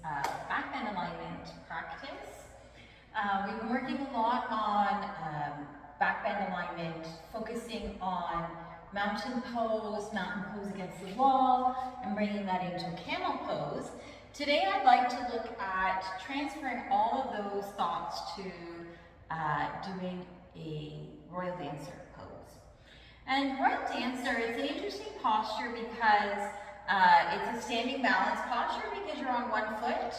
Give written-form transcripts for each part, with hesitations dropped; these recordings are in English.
backbend alignment practice. We've been working a lot on backbend alignment, focusing on mountain pose against the wall, and bringing that into a camel pose. Today I'd like to look at transferring all of those thoughts to doing a royal dancer pose. And royal dancer is an interesting posture because it's a standing balance posture because you're on one foot,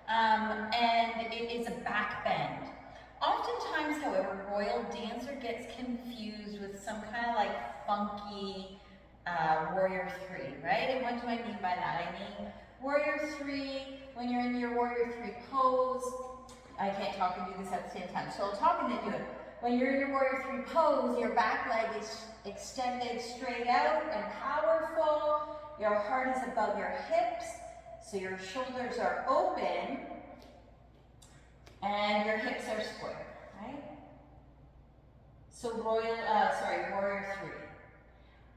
and it is a back bend. Oftentimes, however, royal dancer gets confused with some kind of like funky warrior three, right? And what do I mean by that? I mean warrior three, when you're in your warrior three pose, I can't talk and do this at the same time, so I'll talk and then do it. When you're in your warrior three pose, your back leg is extended straight out and powerful. Your heart is above your hips, so your shoulders are open and your hips are square, right? So warrior three.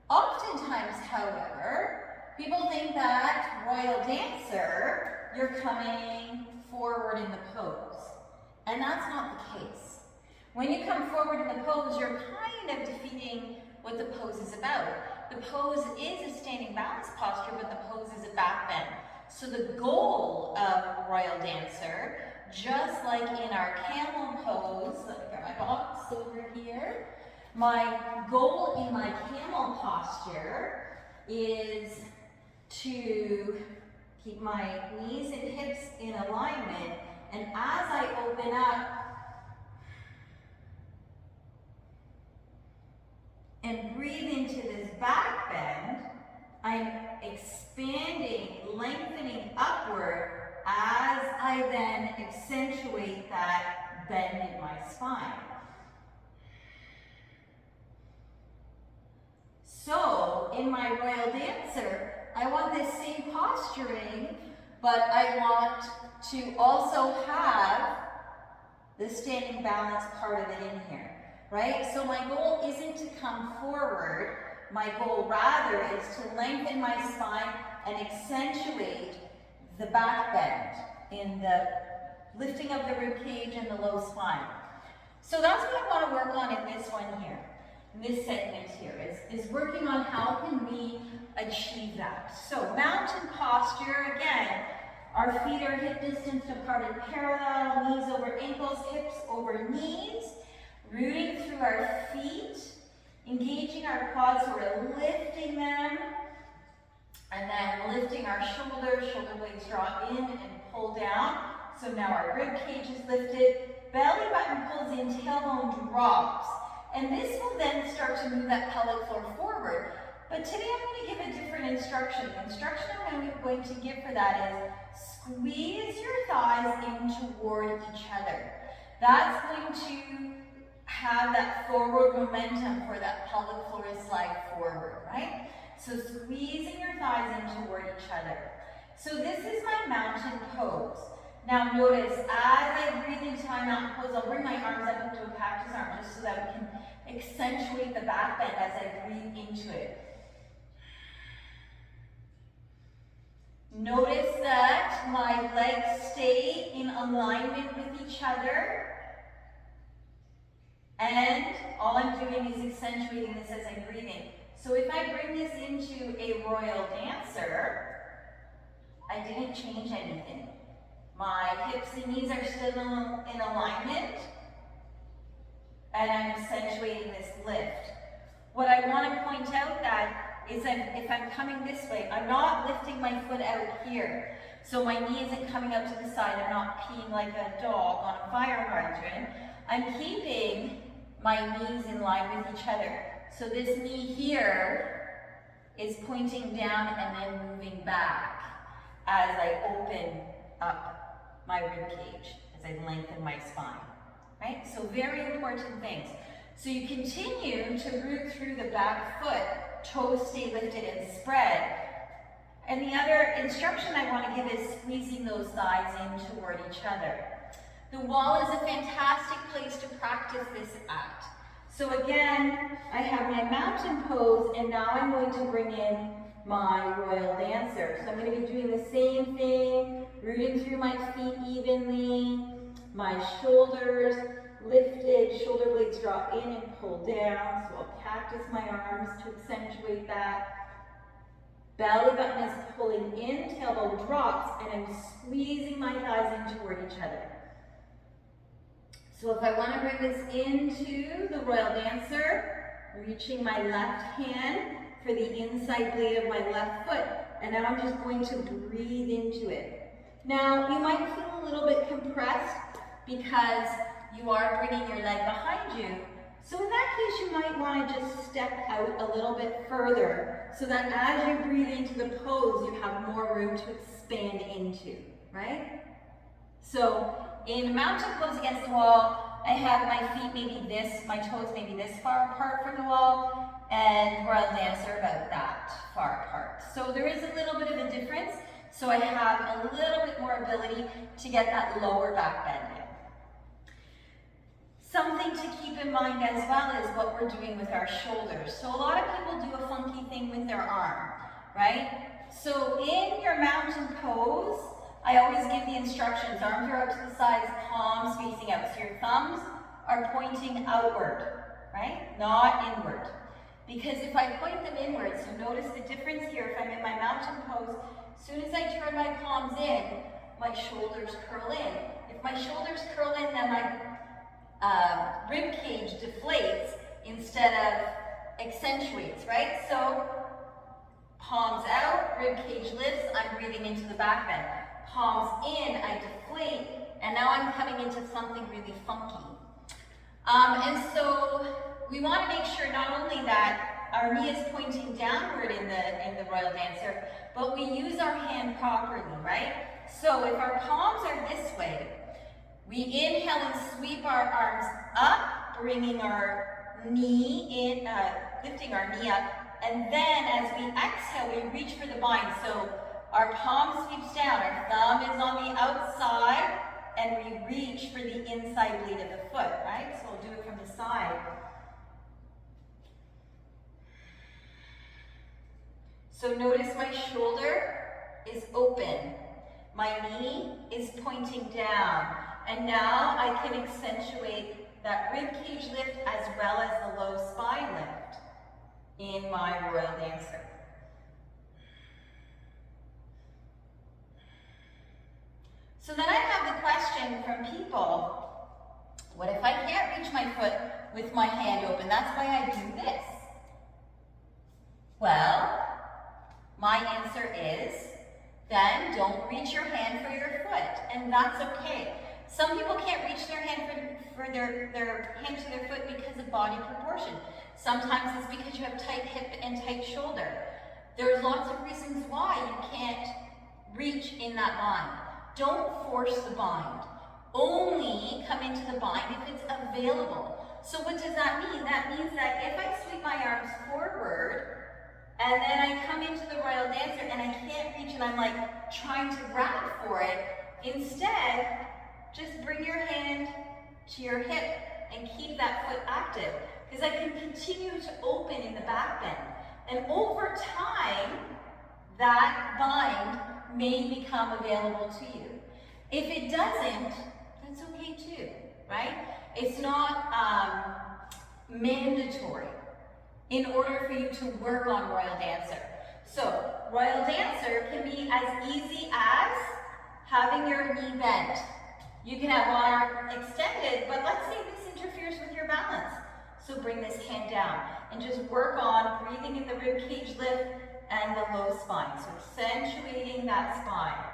Oftentimes, however, people think that royal dancer, you're coming forward in the pose, and that's not the case. When you come forward in the pose, you're kind of defeating what the pose is about. The pose is a standing balance posture, but the pose is a back bend. So the goal of a royal dancer, just like in our camel pose, let me get my box over here. My goal in my camel posture is to keep my knees and hips in alignment, and as I open up and breathe into this back bend, I'm expanding, lengthening upward as I then accentuate that bend in my spine. So in my royal dancer, I want this same posturing, but I want to also have the standing balance part of it in here, right? So my goal isn't to come forward. My goal rather is to lengthen my spine and accentuate the back bend in the lifting of the rib cage and the low spine. So that's what I want to work on in this one here, in this segment here, is working on how can we achieve that. So mountain posture, again, our feet are hip distance apart and parallel, knees over ankles, hips over knees, rooting through our feet, engaging our quads, so we're lifting them, and then lifting our shoulders, shoulder blades draw in and pull down. So now our rib cage is lifted, belly button pulls in, tailbone drops. And this will then start to move that pelvic floor forward. But today I'm going to give a different instruction. The instruction I'm going to give for that is squeeze your thighs in toward each other. That's going to have that forward momentum for that pelvic floor to slide forward, right? So squeezing your thighs in toward each other. So this is my mountain pose. Now notice, as I breathe into my mountain pose, I'll bring my arms up into a cactus arm just so that we can accentuate the back bend as I breathe into it. Notice that my legs stay in alignment with each other. And all I'm doing is accentuating this as I'm breathing. So if I bring this into a royal dancer, I didn't change anything. My hips and knees are still in alignment, and I'm accentuating this lift. What I want to point out that is that if I'm coming this way, I'm not lifting my foot out here. So my knee isn't coming out to the side. I'm not peeing like a dog on a fire hydrant. I'm keeping my knees in line with each other. So this knee here is pointing down and then moving back as I open up my rib cage, as I lengthen my spine, right? So very important things. So you continue to root through the back foot, toes stay lifted and spread. And the other instruction I want to give is squeezing those thighs in toward each other. The wall is a fantastic place to practice this at. So again, I have my mountain pose, and now I'm going to bring in my royal dancer. So I'm going to be doing the same thing, rooting through my feet evenly, my shoulders lifted, shoulder blades drop in and pull down. So I'll cactus my arms to accentuate that. Belly button is pulling in, tailbone drops, and I'm squeezing my thighs in toward each other. So if I want to bring this into the royal dancer, reaching my left hand for the inside blade of my left foot, and now I'm just going to breathe into it. Now, you might feel a little bit compressed because you are bringing your leg behind you. So in that case, you might want to just step out a little bit further so that as you breathe into the pose, you have more room to expand into, right? So in mountain pose against the wall, I have my feet maybe this, my toes maybe this far apart from the wall, and royal dancer about that far apart. So there is a little bit of a difference. So I have a little bit more ability to get that lower back bend in. Something to keep in mind as well is what we're doing with our shoulders. So a lot of people do a funky thing with their arm, right? So in your mountain pose, I always give the instructions, arms are out to the sides, palms facing out. So your thumbs are pointing outward, right? Not inward. Because if I point them inward, so notice the difference here, if I'm in my mountain pose, as soon as I turn my palms in, my shoulders curl in. If my shoulders curl in, then my rib cage deflates instead of accentuates, right? So palms out, rib cage lifts, I'm breathing into the back bend. Palms in, I deflate, and now I'm coming into something really funky. And so we want to make sure not only that our knee is pointing downward in the royal dancer, but we use our hand properly, right? So if our palms are this way, we inhale and sweep our arms up, bringing our knee in, lifting our knee up, and then as we exhale, we reach for the bind. So our palm sweeps down, our thumb is on the outside, and we reach for the inside blade of the foot, right? So we'll do it from the side. So notice my shoulder is open. My knee is pointing down. And now I can accentuate that rib cage lift as well as the low spine lift in my royal dancer. So then I have the question from people, what if I can't reach my foot with my hand open? That's why I do this. Well, my answer is, then don't reach your hand for your foot, and that's okay. Some people can't reach their hand for their hand to their foot because of body proportion. Sometimes it's because you have tight hip and tight shoulder. There's lots of reasons why you can't reach in that bind. Don't force the bind. Only come into the bind if it's available. So what does that mean? That means that if I sweep my arms forward and then I come into the royal dancer and I can't reach and I'm like trying to grab for it, instead, just bring your hand to your hip and keep that foot active, because I can continue to open in the back bend. And over time, that bind may become available to you. If it doesn't, that's okay too, right? It's not mandatory in order for you to work on Royal Dancer. So, Royal Dancer can be as easy as having your knee bent. You can have one arm extended, but let's say this interferes with your balance. So bring this hand down and just work on breathing in the rib cage lift and the low spine. So accentuating that spine,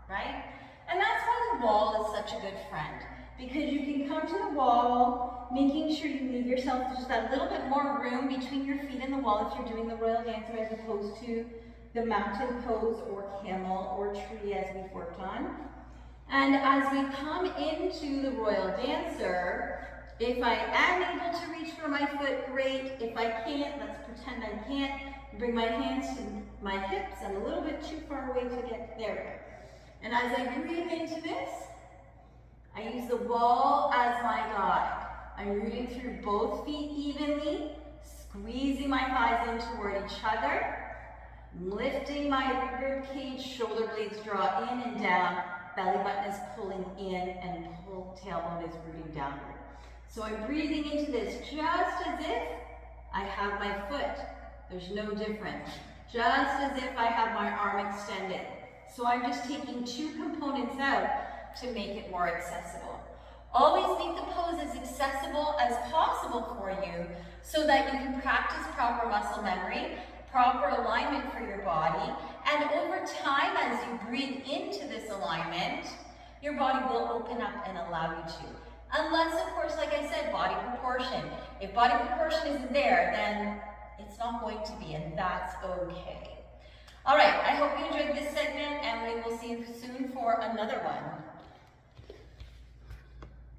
right? And that's why the wall is such a good friend, because you can come to the wall, making sure you leave yourself just that little bit more room between your feet and the wall if you're doing the Royal Dancer as opposed to the mountain pose or camel or tree as we've worked on. And as we come into the Royal Dancer, if I am able to reach for my foot, great. If I can't, let's pretend I can't. Bring my hands to my hips. I'm a little bit too far away to get there. And as I breathe into this, I use the wall as my guide. I'm rooting through both feet evenly, squeezing my thighs in toward each other. Lifting my rib cage, shoulder blades draw in and down, belly button is pulling in, and tailbone is rooting downward. So I'm breathing into this just as if I have my foot. There's no difference. Just as if I have my arm extended. So I'm just taking two components out to make it more accessible. Always make the pose as accessible as possible for you so that you can practice proper muscle memory, proper alignment for your body, and over time, as you breathe into this alignment, your body will open up and allow you to. Unless, of course, like I said, body proportion. If body proportion isn't there, then it's not going to be, and that's okay. All right, I hope you enjoyed this segment, and we will see you soon for another one.